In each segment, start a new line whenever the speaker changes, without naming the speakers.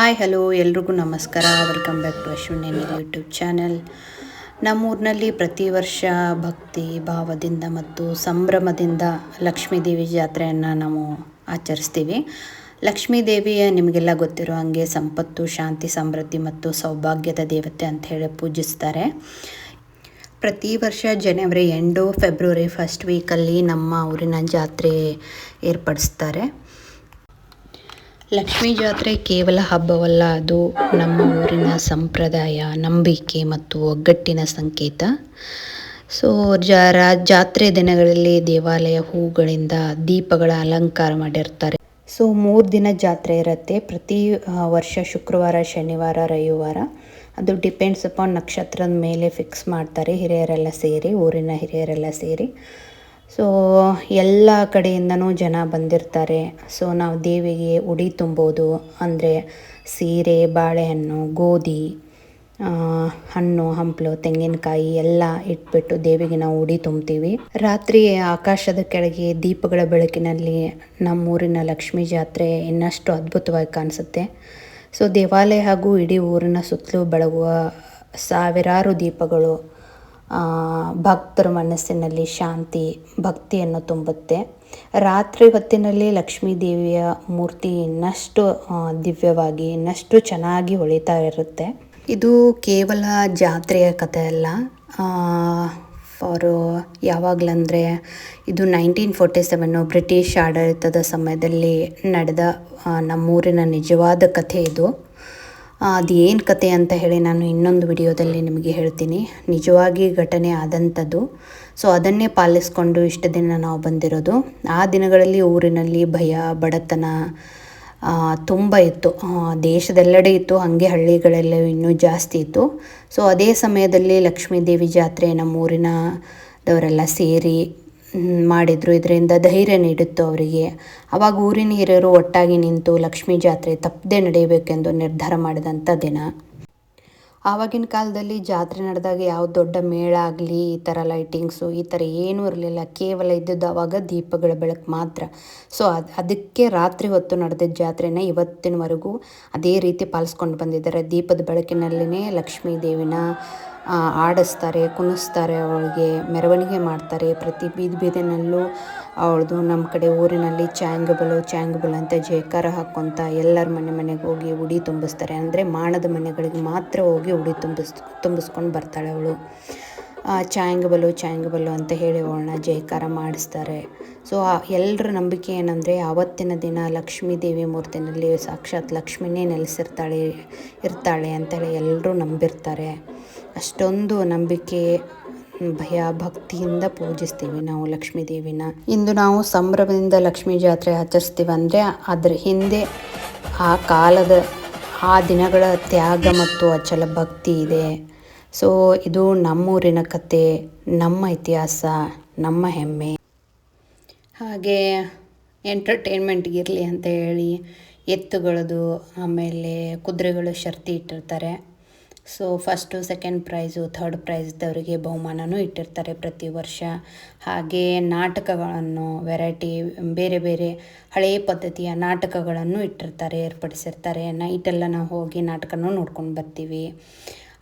Hi hello ಎಲ್ರಿಗೂ ನಮಸ್ಕಾರ. Welcome back to Ashwini YouTube channel. ನಮ್ಮೂರಿನಲ್ಲಿ ಪ್ರತಿ ವರ್ಷ ಭಕ್ತಿ ಭಾವದಿಂದ ಮತ್ತು ಸಂಭ್ರಮದಿಂದ ಲಕ್ಷ್ಮೀ ದೇವಿ ಜಾತ್ರೆಯನ್ನು ನಾವು ಆಚರಿಸ್ತೀವಿ. ಲಕ್ಷ್ಮೀ ದೇವಿಯ ನಿಮಗೆಲ್ಲ ಗೊತ್ತಿರೋ ಹಾಗೆ ಸಂಪತ್ತು, ಶಾಂತಿ, ಸಮೃದ್ಧಿ ಮತ್ತು ಸೌಭಾಗ್ಯದ ದೇವತೆ ಅಂತ ಹೇಳಿ ಪೂಜಿಸ್ತಾರೆ. ಪ್ರತಿ ವರ್ಷ ಜನವರಿ ಎಂಡು ಫೆಬ್ರವರಿ ಫಸ್ಟ್ ವೀಕಲ್ಲಿ ನಮ್ಮ ಊರಿನ ಜಾತ್ರೆ ಏರ್ಪಡಿಸ್ತಾರೆ. ಲಕ್ಷ್ಮೀ ಜಾತ್ರೆ ಕೇವಲ ಹಬ್ಬವಲ್ಲ, ಅದು ನಮ್ಮ ಊರಿನ ಸಂಪ್ರದಾಯ, ನಂಬಿಕೆ ಮತ್ತು ಒಗ್ಗಟ್ಟಿನ ಸಂಕೇತ. ಸೊ ಜಾತ್ರೆ ದಿನಗಳಲ್ಲಿ ದೇವಾಲಯ ಹೂಗಳಿಂದ ದೀಪಗಳ ಅಲಂಕಾರ ಮಾಡಿರ್ತಾರೆ. ಸೊ 3 ದಿನ ಜಾತ್ರೆ ಇರುತ್ತೆ. ಪ್ರತಿ ವರ್ಷ ಶುಕ್ರವಾರ, ಶನಿವಾರ, ರವಿವಾರ, ಅದು ಡಿಪೆಂಡ್ಸ್ ಅಪಾನ್ ನಕ್ಷತ್ರದ ಮೇಲೆ ಫಿಕ್ಸ್ ಮಾಡ್ತಾರೆ. ಊರಿನ ಹಿರಿಯರೆಲ್ಲ ಸೇರಿ ಸೊ ಎಲ್ಲ ಕಡೆಯಿಂದನೂ ಜನ ಬಂದಿರ್ತಾರೆ. ಸೊ ನಾವು ದೇವಿಗೆ ಉಡಿ ತುಂಬೋದು, ಅಂದರೆ ಸೀರೆ, ಬಾಳೆಹಣ್ಣು, ಗೋಧಿ, ಹಣ್ಣು, ಹಂಪಲು, ತೆಂಗಿನಕಾಯಿ ಎಲ್ಲ ಇಟ್ಬಿಟ್ಟು ದೇವಿಗೆ ನಾವು ಉಡಿ ತುಂಬ್ತೀವಿ. ರಾತ್ರಿ ಆಕಾಶದ ಕೆಳಗೆ ದೀಪಗಳ ಬೆಳಕಿನಲ್ಲಿ ನಮ್ಮೂರಿನ ಲಕ್ಷ್ಮೀ ಜಾತ್ರೆ ಇನ್ನಷ್ಟು ಅದ್ಭುತವಾಗಿ ಕಾಣಿಸುತ್ತೆ. ಸೊ ದೇವಾಲಯ ಹಾಗೂ ಇಡೀ ಊರಿನ ಸುತ್ತಲೂ ಬೆಳಗುವ ಸಾವಿರಾರು ದೀಪಗಳು ಭಕ್ತರ ಮನಸ್ಸಿನಲ್ಲಿ ಶಾಂತಿ, ಭಕ್ತಿಯನ್ನು ತುಂಬುತ್ತೆ. ರಾತ್ರಿ ಹೊತ್ತಿನಲ್ಲಿ ಲಕ್ಷ್ಮೀ ದೇವಿಯ ಮೂರ್ತಿ ಇನ್ನಷ್ಟು ದಿವ್ಯವಾಗಿ, ಇನ್ನಷ್ಟು ಚೆನ್ನಾಗಿ ಹೊಳಿತಾ ಇರುತ್ತೆ. ಇದು ಕೇವಲ ಜಾತ್ರೆಯ ಕಥೆ ಅಲ್ಲ. ಯಾವಾಗಲಂದರೆ ಇದು 1947 ಬ್ರಿಟಿಷ್ ಆಡಳಿತದ ಸಮಯದಲ್ಲಿ ನಡೆದ ನಮ್ಮೂರಿನ ನಿಜವಾದ ಕಥೆ ಇದು. ಅದು ಏನು ಕತೆ ಅಂತ ಹೇಳಿ ನಾನು ಇನ್ನೊಂದು ವಿಡಿಯೋದಲ್ಲಿ ನಿಮಗೆ ಹೇಳ್ತೀನಿ. ನಿಜವಾಗಿ ಘಟನೆ ಆದಂಥದ್ದು. ಸೊ ಅದನ್ನೇ ಪಾಲಿಸ್ಕೊಂಡು ಇಷ್ಟು ದಿನ ನಾವು ಬಂದಿರೋದು. ಆ ದಿನಗಳಲ್ಲಿ ಊರಿನಲ್ಲಿ ಭಯ, ಬಡತನ ತುಂಬ ಇತ್ತು. ದೇಶದೆಲ್ಲೆಡೆ ಇತ್ತು, ಹಾಗೆ ಹಳ್ಳಿಗಳೆಲ್ಲ ಇನ್ನೂ ಜಾಸ್ತಿ ಇತ್ತು. ಸೊ ಅದೇ ಸಮಯದಲ್ಲಿ ಲಕ್ಷ್ಮೀ ದೇವಿ ಜಾತ್ರೆ ನಮ್ಮೂರಿನದವರೆಲ್ಲ ಸೇರಿ ಮಾಡಿದರು. ಇದರಿಂದ ಧೈರ್ಯ ನೀಡಿತ್ತು ಅವರಿಗೆ. ಆವಾಗ ಊರಿನ ಹಿರಿಯರು ಒಟ್ಟಾಗಿ ನಿಂತು ಲಕ್ಷ್ಮೀ ಜಾತ್ರೆ ತಪ್ಪದೇ ನಡೆಯಬೇಕೆಂದು ನಿರ್ಧಾರ ಮಾಡಿದಂಥ ದಿನ. ಆವಾಗಿನ ಕಾಲದಲ್ಲಿ ಜಾತ್ರೆ ನಡೆದಾಗ ಯಾವ ದೊಡ್ಡ ಮೇಳ ಆಗಲಿ, ಈ ಥರ ಲೈಟಿಂಗ್ಸು ಈ ಥರ ಏನೂ ಇರಲಿಲ್ಲ. ಕೇವಲ ಇದ್ದದ್ದು ಆವಾಗ ದೀಪಗಳ ಬೆಳಕು ಮಾತ್ರ. ಸೊ ಅದಕ್ಕೆ ರಾತ್ರಿ ಹೊತ್ತು ನಡೆದಿದ್ದ ಜಾತ್ರೆನ ಇವತ್ತಿನವರೆಗೂ ಅದೇ ರೀತಿ ಪಾಲಿಸ್ಕೊಂಡು ಬಂದಿದ್ದಾರೆ. ದೀಪದ ಬೆಳಕಿನಲ್ಲಿನೇ ಲಕ್ಷ್ಮೀ ದೇವಿನ ಆಡಿಸ್ತಾರೆ, ಕುಣಿಸ್ತಾರೆ, ಅವಳಿಗೆ ಮೆರವಣಿಗೆ ಮಾಡ್ತಾರೆ. ಪ್ರತಿ ಬೀದಿನಲ್ಲೂ ಅವಳದು ನಮ್ಮ ಕಡೆ ಊರಿನಲ್ಲಿ ಚಾಂಗಬಲು ಅಂತ ಜಯಕಾರ ಹಾಕ್ಕೊತ ಎಲ್ಲರ ಮನೆಗೆ ಹೋಗಿ ಉಡಿ ತುಂಬಿಸ್ತಾರೆ. ಅಂದರೆ ಮಾಣದ ಮನೆಗಳಿಗೆ ಮಾತ್ರ ಹೋಗಿ ಉಡಿ ತುಂಬಿಸ್ಕೊಂಡು ಬರ್ತಾಳೆ ಅವಳು. ಚಾಂಗಬಲು ಅಂತ ಹೇಳಿ ಅವಳನ್ನ ಜಯಕಾರ ಮಾಡಿಸ್ತಾರೆ. ಸೊ ಎಲ್ಲರ ನಂಬಿಕೆ ಏನಂದರೆ ಆವತ್ತಿನ ದಿನ ಲಕ್ಷ್ಮೀ ದೇವಿ ಮೂರ್ತಿನಲ್ಲಿ ಸಾಕ್ಷಾತ್ ಲಕ್ಷ್ಮಿನೇ ಇರ್ತಾಳೆ ಅಂತೇಳಿ ಎಲ್ಲರೂ ನಂಬಿರ್ತಾರೆ. ಅಷ್ಟೊಂದು ನಂಬಿಕೆ, ಭಯ, ಭಕ್ತಿಯಿಂದ ಪೂಜಿಸ್ತೀವಿ ನಾವು ಲಕ್ಷ್ಮೀ ದೇವಿನ. ಇಂದು ನಾವು ಸಂಭ್ರಮದಿಂದ ಲಕ್ಷ್ಮೀ ಜಾತ್ರೆ ಆಚರಿಸ್ತೀವಿ ಅಂದರೆ ಅದರ ಹಿಂದೆ ಆ ದಿನಗಳ ತ್ಯಾಗ ಮತ್ತು ಅಚಲ ಭಕ್ತಿ ಇದೆ. ಸೊ ಇದು ನಮ್ಮೂರಿನ ಕತೆ, ನಮ್ಮ ಇತಿಹಾಸ, ನಮ್ಮ ಹೆಮ್ಮೆ. ಹಾಗೆ ಎಂಟರ್ಟೈನ್ಮೆಂಟ್ಗಿರಲಿ ಅಂತ ಹೇಳಿ ಎತ್ತುಗಳದು, ಆಮೇಲೆ ಕುದುರೆಗಳು ಶರ್ತಿ ಇಟ್ಟಿರ್ತಾರೆ. So first, second price, third prize ಇದ್ದವರಿಗೆ ಬಹುಮಾನವೂ ಇಟ್ಟಿರ್ತಾರೆ ಪ್ರತಿ ವರ್ಷ. ಹಾಗೆ ನಾಟಕಗಳನ್ನು, ವೆರೈಟಿ ಬೇರೆ ಬೇರೆ ಹಳೆಯ ಪದ್ಧತಿಯ ನಾಟಕಗಳನ್ನು ಏರ್ಪಡಿಸಿರ್ತಾರೆ. ನೈಟೆಲ್ಲ ನಾವು ಹೋಗಿ ನಾಟಕನೂ ನೋಡ್ಕೊಂಡು ಬರ್ತೀವಿ.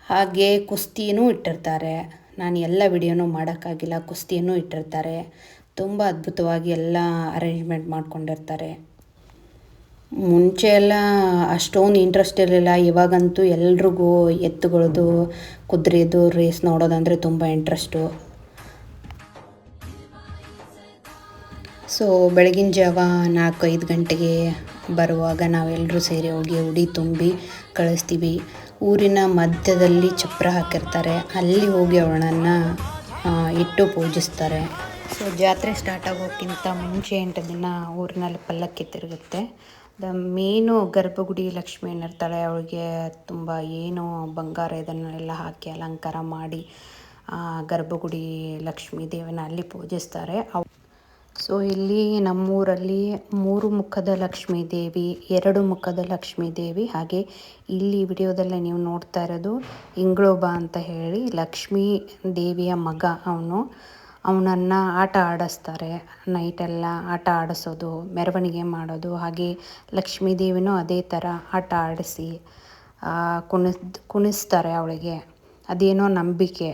ಹಾಗೆ ಕುಸ್ತಿನೂ ಇಟ್ಟಿರ್ತಾರೆ. ನಾನು ಎಲ್ಲ ವಿಡಿಯೋನೂ ಮಾಡೋಕ್ಕಾಗಿಲ್ಲ. ಕುಸ್ತಿಯನ್ನು ಇಟ್ಟಿರ್ತಾರೆ. ತುಂಬ ಅದ್ಭುತವಾಗಿ ಎಲ್ಲ ಅರೇಂಜ್ಮೆಂಟ್ ಮಾಡ್ಕೊಂಡಿರ್ತಾರೆ. ಮುಂಚೆ ಎಲ್ಲ ಅಷ್ಟೊಂದು ಇಂಟ್ರೆಸ್ಟ್ ಇರಲಿಲ್ಲ. ಇವಾಗಂತೂ ಎಲ್ರಿಗೂ ಎತ್ತುಗಳದು, ಕುದುರೆದು ರೇಸ್ ನೋಡೋದಂದರೆ ತುಂಬ ಇಂಟ್ರೆಸ್ಟು. ಸೊ ಬೆಳಗಿನ ಜಾವ 4-5 ಗಂಟೆಗೆ ಬರುವಾಗ ನಾವೆಲ್ಲರೂ ಸೇರಿ ಹೋಗಿ ಉಡಿ ತುಂಬಿ ಕಳಿಸ್ತೀವಿ. ಊರಿನ ಮಧ್ಯದಲ್ಲಿ ಚಪ್ರ ಹಾಕಿರ್ತಾರೆ, ಅಲ್ಲಿ ಹೋಗಿ ಅವಳನ್ನು ಇಟ್ಟು ಪೂಜಿಸ್ತಾರೆ. ಸೊ ಜಾತ್ರೆ ಸ್ಟಾರ್ಟ್ ಆಗೋಕ್ಕಿಂತ ಮುಂಚೆ 8 ದಿನ ಊರಿನಲ್ಲಿ ಪಲ್ಲಕ್ಕಿ ತಿರುಗುತ್ತೆ. ಮೇನು ಗರ್ಭಗುಡಿ ಲಕ್ಷ್ಮಿ ಏನಿರ್ತಾಳೆ ಅವಳಿಗೆ ತುಂಬ ಬಂಗಾರ ಇದನ್ನೆಲ್ಲ ಹಾಕಿ ಅಲಂಕಾರ ಮಾಡಿ ಗರ್ಭಗುಡಿ ಲಕ್ಷ್ಮೀ ದೇವಿನ ಅಲ್ಲಿ ಪೂಜಿಸ್ತಾರೆ. ಸೊ ಇಲ್ಲಿ ನಮ್ಮೂರಲ್ಲಿ 3 ಮುಖದ ಲಕ್ಷ್ಮೀ ದೇವಿ, 2 ಮುಖದ ಲಕ್ಷ್ಮೀ ದೇವಿ, ಹಾಗೆ ಇಲ್ಲಿ ವಿಡಿಯೋದಲ್ಲೇ ನೀವು ನೋಡ್ತಾ ಇರೋದು ಇಂಗ್ಳೋಬ ಅಂತ ಹೇಳಿ ಲಕ್ಷ್ಮೀ ದೇವಿಯ ಮಗ. ಅವನು ಅವನನ್ನು ಆಟ ಆಡಿಸ್ತಾರೆ. ನೈಟೆಲ್ಲ ಆಟ ಆಡಿಸೋದು, ಮೆರವಣಿಗೆ ಮಾಡೋದು. ಹಾಗೆ ಲಕ್ಷ್ಮೀ ದೇವಿನೂ ಅದೇ ಥರ ಆಟ ಆಡಿಸಿ ಕುಣಿಸ್ತಾರೆ ಅವಳಿಗೆ. ಅದೇನೋ ನಂಬಿಕೆ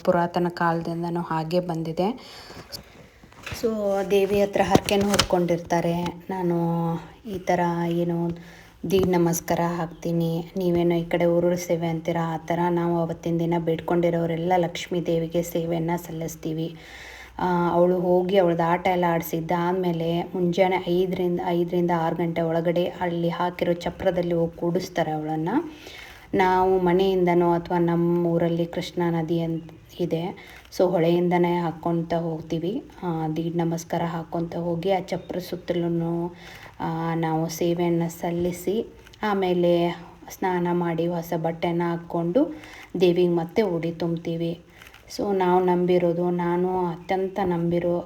ಪುರಾತನ ಕಾಲದಿಂದನೂ ಹಾಗೆ ಬಂದಿದೆ. ಸೊ ದೇವಿ ಹತ್ರ ಹರಕೆನೂ ಹೊತ್ಕೊಂಡಿರ್ತಾರೆ. ನಾನು ಈ ಥರ ಏನು ನಮಸ್ಕಾರ ಹಾಕ್ತೀನಿ, ನೀವೇನೋ ಈ ಕಡೆ ಊರುಳ ಸೇವೆ ಅಂತೀರ, ಆ ಥರ ನಾವು ಅವತ್ತಿನ ದಿನ ಬೇಡ್ಕೊಂಡಿರೋರೆಲ್ಲ ಲಕ್ಷ್ಮೀ ದೇವಿಗೆ ಸೇವೆಯನ್ನು ಸಲ್ಲಿಸ್ತೀವಿ. ಅವಳು ಹೋಗಿ ಅವಳದ್ದು ಆಟ ಎಲ್ಲ ಆಡಿಸಿದ್ದಾದಮೇಲೆ ಮುಂಜಾನೆ 5ರಿಂದ 6 ಗಂಟೆ ಒಳಗಡೆ ಅಲ್ಲಿ ಹಾಕಿರೋ ಚಪ್ರದಲ್ಲಿ ಹೋಗಿ ಕೂಡಿಸ್ತಾರೆ ಅವಳನ್ನು. ನಾವು ಮನೆಯಿಂದನೋ ಅಥವಾ ನಮ್ಮ ಊರಲ್ಲಿ ಕೃಷ್ಣಾ ನದಿ ಅಂತ ಇದೆ, ಸೊ ಹೊಳೆಯಿಂದನೇ ಹಾಕ್ಕೊತ ಹೋಗ್ತೀವಿ. ನಮಸ್ಕಾರ ಹಾಕ್ಕೊತ ಹೋಗಿ ಆ ಚಪ್ರ ಸುತ್ತಲೂ ನಾವು ಸೇವೆಯನ್ನು ಸಲ್ಲಿಸಿ ಆಮೇಲೆ ಸ್ನಾನ ಮಾಡಿ ಹೊಸ ಬಟ್ಟೆನ ಹಾಕ್ಕೊಂಡು ದೇವಿಗೆ ಮತ್ತೆ ಉಡಿ ತುಂಬ್ತೀವಿ. ಸೊ ನಾನು ಅತ್ಯಂತ ನಂಬಿರೋ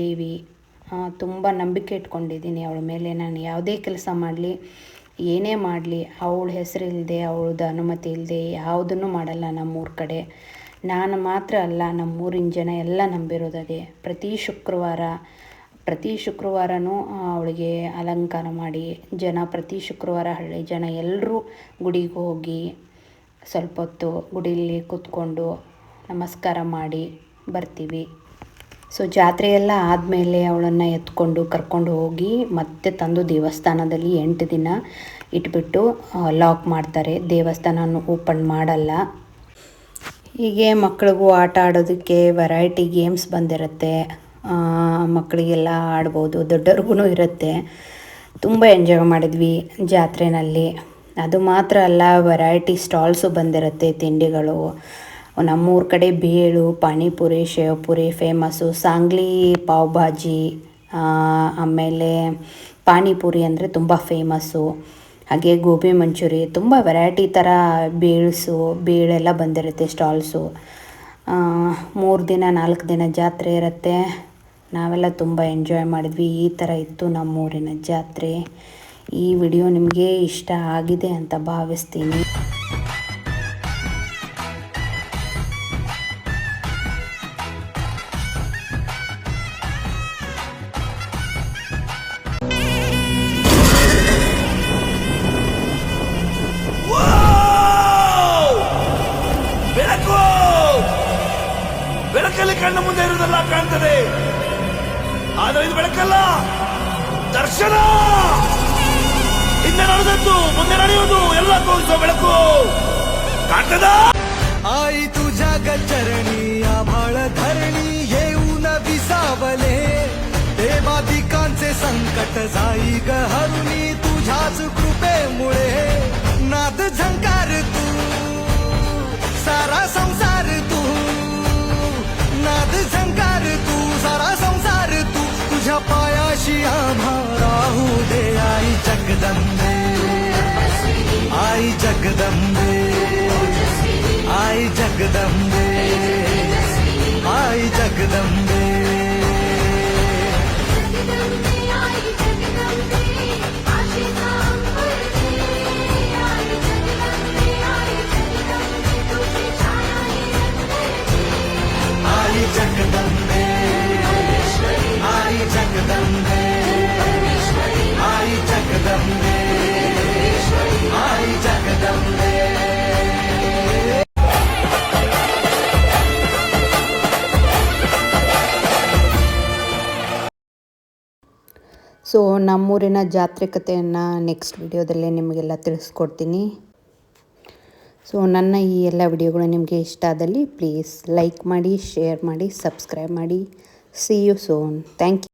ದೇವಿ, ತುಂಬ ನಂಬಿಕೆ ಇಟ್ಕೊಂಡಿದ್ದೀನಿ ಅವಳ ಮೇಲೆ. ನಾನು ಯಾವುದೇ ಕೆಲಸ ಮಾಡಲಿ, ಏನೇ ಮಾಡಲಿ, ಅವಳ ಹೆಸರಿಲ್ಲದೆ ಅವಳದ್ದು ಅನುಮತಿ ಇಲ್ಲದೆ ಯಾವುದನ್ನು ಮಾಡಲ್ಲ ನಮ್ಮೂರ ಕಡೆ. ನಾನು ಮಾತ್ರ ಅಲ್ಲ, ನಮ್ಮೂರಿನ ಜನ ಎಲ್ಲ ನಂಬಿರೋದದೇ. ಪ್ರತಿ ಶುಕ್ರವಾರನೂ ಅವಳಿಗೆ ಅಲಂಕಾರ ಮಾಡಿ ಪ್ರತಿ ಶುಕ್ರವಾರ ಹಳ್ಳಿ ಜನ ಎಲ್ಲರೂ ಗುಡಿಗೆ ಹೋಗಿ ಸ್ವಲ್ಪ ಹೊತ್ತು ಗುಡಿಯಲ್ಲಿ ಕೂತ್ಕೊಂಡು ನಮಸ್ಕಾರ ಮಾಡಿ ಬರ್ತೀವಿ. ಸೊ ಜಾತ್ರೆಯೆಲ್ಲ ಆದಮೇಲೆ ಅವಳನ್ನು ಕರ್ಕೊಂಡು ಹೋಗಿ ಮತ್ತೆ ತಂದು ದೇವಸ್ಥಾನದಲ್ಲಿ 8 ದಿನ ಇಟ್ಬಿಟ್ಟು ಲಾಕ್ ಮಾಡ್ತಾರೆ. ದೇವಸ್ಥಾನನೂ ಓಪನ್ ಮಾಡಲ್ಲ. ಹೀಗೆ ಮಕ್ಕಳಿಗೂ ಆಟ ಆಡೋದಕ್ಕೆ ವೆರೈಟಿ ಗೇಮ್ಸ್ ಬಂದಿರುತ್ತೆ. ಮಕ್ಕಳಿಗೆಲ್ಲ ಆಡ್ಬೋದು, ದೊಡ್ಡವ್ರಿಗೂ ಇರುತ್ತೆ. ತುಂಬ ಎಂಜಾಯ್ ಮಾಡಿದ್ವಿ ಜಾತ್ರೆಯಲ್ಲಿ. ಅದು ಮಾತ್ರ ಅಲ್ಲ, ವೆರೈಟಿ ಸ್ಟಾಲ್ಸು ಬಂದಿರುತ್ತೆ ತಿಂಡಿಗಳು. ನಮ್ಮೂರ ಕಡೆ ಬೇಳು, ಪಾನಿಪುರಿ, ಶೇವ್ಪುರಿ ಫೇಮಸ್ಸು. ಸಾಂಗ್ಲಿ ಪಾವ್ ಭಾಜಿ, ಆಮೇಲೆ ಪಾನಿಪುರಿ ಅಂದರೆ ತುಂಬ ಫೇಮಸ್ಸು. ಹಾಗೆ ಗೋಬಿ ಮಂಚೂರಿ, ತುಂಬ ವೆರೈಟಿ ಥರ ಬೇಳೆಲ್ಲ ಬಂದಿರುತ್ತೆ ಸ್ಟಾಲ್ಸು. 3 ದಿನ 4 ದಿನ ಜಾತ್ರೆ ಇರುತ್ತೆ. ನಾವೆಲ್ಲ ತುಂಬ ಎಂಜಾಯ್ ಮಾಡಿದ್ವಿ. ಈ ಥರ ಇತ್ತು ನಮ್ಮೂರಿನ ಜಾತ್ರೆ. ಈ ವಿಡಿಯೋ ನಿಮಗೆ ಇಷ್ಟ ಆಗಿದೆ ಅಂತ ಭಾವಿಸ್ತೀನಿ.
ಬೆಳಕಲ್ಲಿ ಕಣ್ಣ ಮುಂದೆ ಇರುವುದೆಲ್ಲ ಕಾಣ್ತದೆ, ಆದರೆ ಇದು ಬೆಳಕಲ್ಲ, ದರ್ಶನ. ಹಿಂದೆ ನಡೆದದ್ದು ಮುಂದೆ ನಡೆಯುವುದು ಎಲ್ಲ ತೋರಿಸೋ ಬೆಳಕು ಕಾಣ್ತದ.
आई तुझ्या गचरणी आभाळ धरणी येऊन विसावले, देवादिकांचे संकट जाई ग हरुणी तुझ्याच कृपेमुळे. नाद झंकार तू सारा संसार तू, नाद झंकार तू सारा संसार तू. तुझ्या पायाशी आम्हा राहू दे आई जगदंबे, आई जगदंबे, आई जगदंबे, आई जगदंबे. आई जगदंबे, आई जगदंबे, आई जगदंबे, आई जगदंबे.
ಸೊ ನಮ್ಮೂರಿನ ಜಾತ್ರೆ ಕಥೆಯನ್ನು ನೆಕ್ಸ್ಟ್ ವಿಡಿಯೋದಲ್ಲೇ ನಿಮಗೆಲ್ಲ ತಿಳಿಸ್ಕೊಡ್ತೀನಿ. ಸೊ ನನ್ನ ಈ ಎಲ್ಲ ವಿಡಿಯೋಗಳು ನಿಮಗೆ ಇಷ್ಟ ಆದಲ್ಲಿ ಪ್ಲೀಸ್ ಲೈಕ್ ಮಾಡಿ, ಶೇರ್ ಮಾಡಿ, ಸಬ್ಸ್ಕ್ರೈಬ್ ಮಾಡಿ. See you soon. Thank you.